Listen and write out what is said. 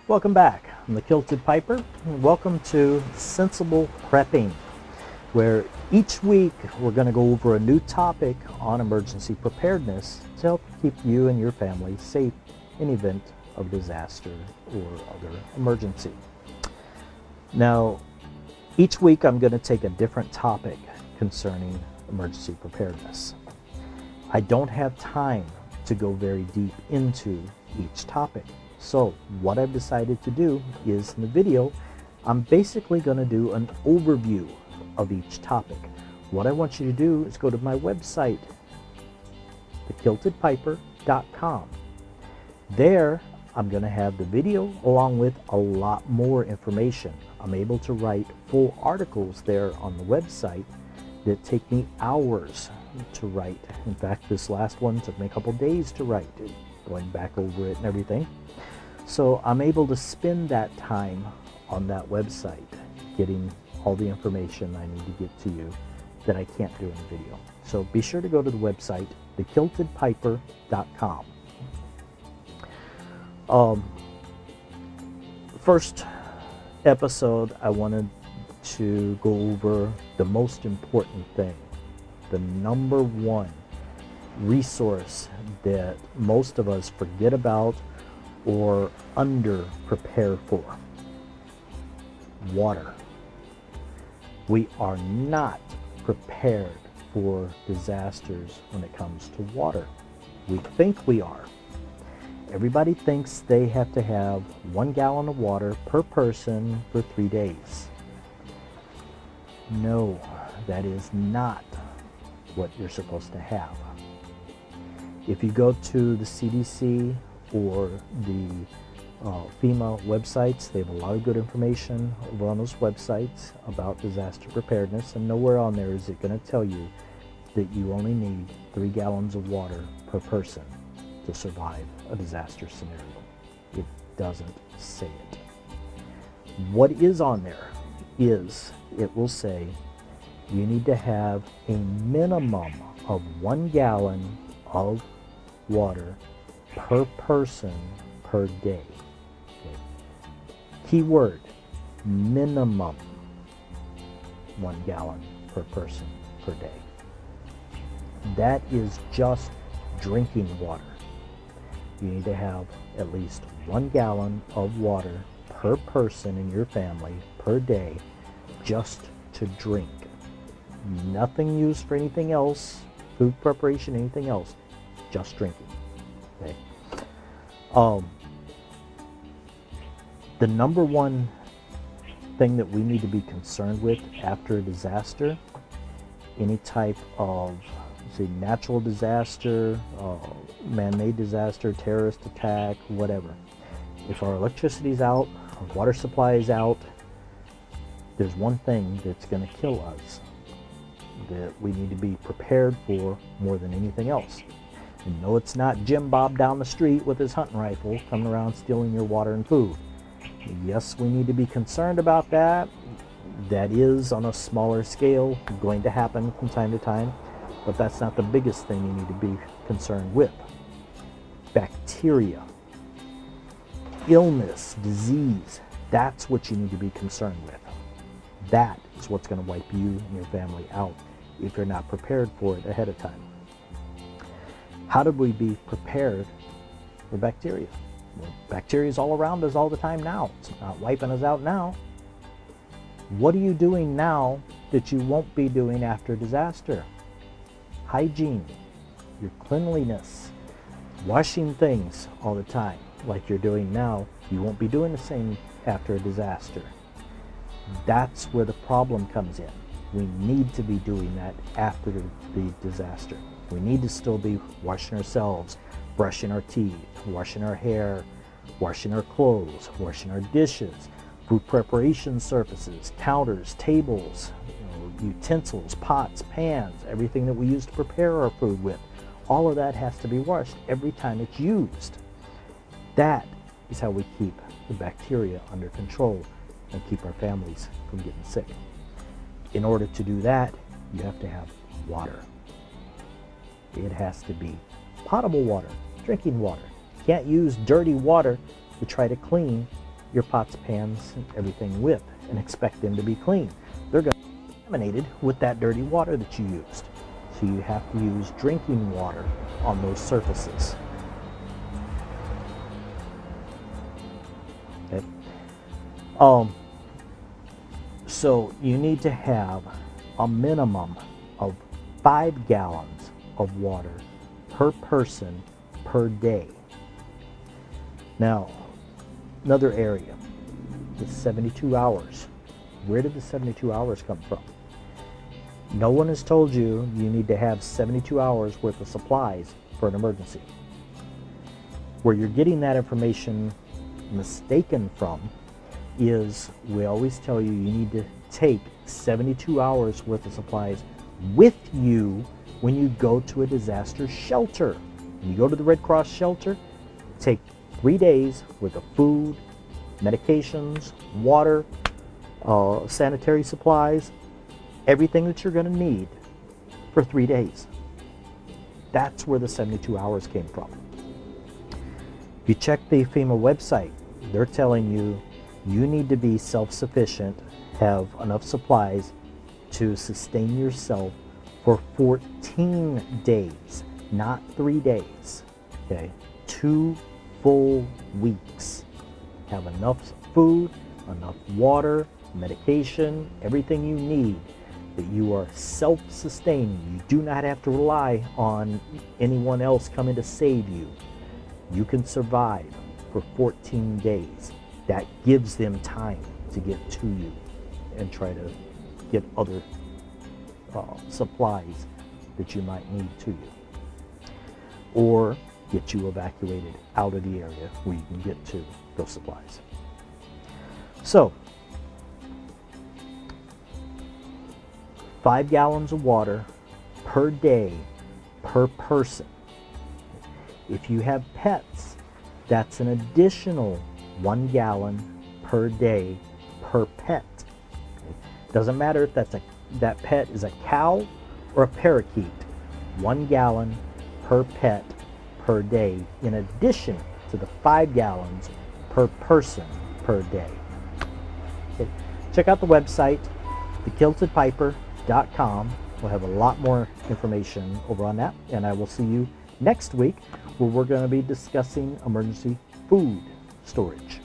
Welcome back. I'm the Kilted Piper, and welcome to Sensible Prepping, where each week we're going to go over a new topic on emergency preparedness to help keep you and your family safe in event of disaster or other emergency. Now, each week I'm going to take a different topic concerning emergency preparedness. I don't have time to go very deep into each topic. So what I've decided to do is in the video, I'm basically going to do an overview of each topic. What I want you to do is go to my website, thekiltedpiper.com. There, I'm going to have the video along with a lot more information. I'm able to write full articles there on the website that take me hours to write. In fact, this last one took me a couple days to write, going back over it and everything. So I'm able to spend that time on that website, getting all the information I need to get to you that I can't do in the video. So be sure to go to the website, thekiltedpiper.com. First episode, I wanted to go over the most important thing, the number one resource that most of us forget about or under prepare for: water. We are not prepared for disasters when it comes to water. We think we are. Everybody thinks they have to have 1 gallon of water per person for 3 days. No, that is not what you're supposed to have. If you go to the CDC or the FEMA websites, they have a lot of good information over on those websites about disaster preparedness, and nowhere on there is it going to tell you that you only need 3 gallons of water per person to survive a disaster scenario. It doesn't say it. What is on there is, it will say you need to have a minimum of 1 gallon of water per person per day. Okay. Key word, minimum 1 gallon per person per day. That is just drinking water. You need to have at least 1 gallon of water per person in your family per day, just to drink. Nothing used for anything else, food preparation, anything else, just drinking. Okay. The number one thing that we need to be concerned with after a disaster, any type of, say, natural disaster, man-made disaster, terrorist attack, whatever. If our electricity's out, our water supply is out, there's one thing that's going to kill us that we need to be prepared for more than anything else. And no, it's not Jim Bob down the street with his hunting rifle coming around stealing your water and food. Yes, we need to be concerned about that. That is on a smaller scale going to happen from time to time, but that's not the biggest thing you need to be concerned with. Bacteria, illness, disease, that's what you need to be concerned with. That is what's going to wipe you and your family out if you're not prepared for it ahead of time. How do we be prepared for bacteria? Well, bacteria is all around us all the time now. It's not wiping us out now. What are you doing now that you won't be doing after disaster? Hygiene, your cleanliness, washing things all the time like you're doing now. You won't be doing the same after a disaster. That's where the problem comes in. We need to be doing that after the disaster. We need to still be washing ourselves, brushing our teeth, washing our hair, washing our clothes, washing our dishes, food preparation surfaces, counters, tables, utensils, pots, pans, everything that we use to prepare our food with. All of that has to be washed every time it's used. That is how we keep the bacteria under control and keep our families from getting sick. In order to do that, you have to have water. It has to be potable water, drinking water. You can't use dirty water to try to clean your pots, pans, and everything with and expect them to be clean. They're going to be contaminated with that dirty water that you used. So you have to use drinking water on those surfaces. Okay. So you need to have a minimum of 5 gallons of water per person per day. Now, another area, the 72 hours. Where did the 72 hours come from? No one has told you you need to have 72 hours worth of supplies for an emergency. Where you're getting that information mistaken from is we always tell you you need to take 72 hours worth of supplies with you when you go to a disaster shelter. When you go to the Red Cross shelter, take 3 days worth of food, medications, water, sanitary supplies, everything that you're going to need for 3 days. That's where the 72 hours came from. If you check the FEMA website, they're telling you you need to be self-sufficient, have enough supplies to sustain yourself for 14 days, not 3 days. Okay, 2 full weeks. Have enough food, enough water, medication, everything you need, that you are self-sustaining. You do not have to rely on anyone else coming to save you. You can survive for 14 days. That gives them time to get to you and try to get other supplies that you might need to you, or get you evacuated out of the area where you can get to those supplies. So 5 gallons of water per day per person. If you have pets, that's an additional 1 gallon per day per pet. Doesn't matter if that pet is a cow or a parakeet. 1 gallon per pet per day, in addition to the 5 gallons per person per day. Okay. Check out the website, thekiltedpiper.com. We'll have a lot more information over on that, and I will see you next week where we're going to be discussing emergency food storage.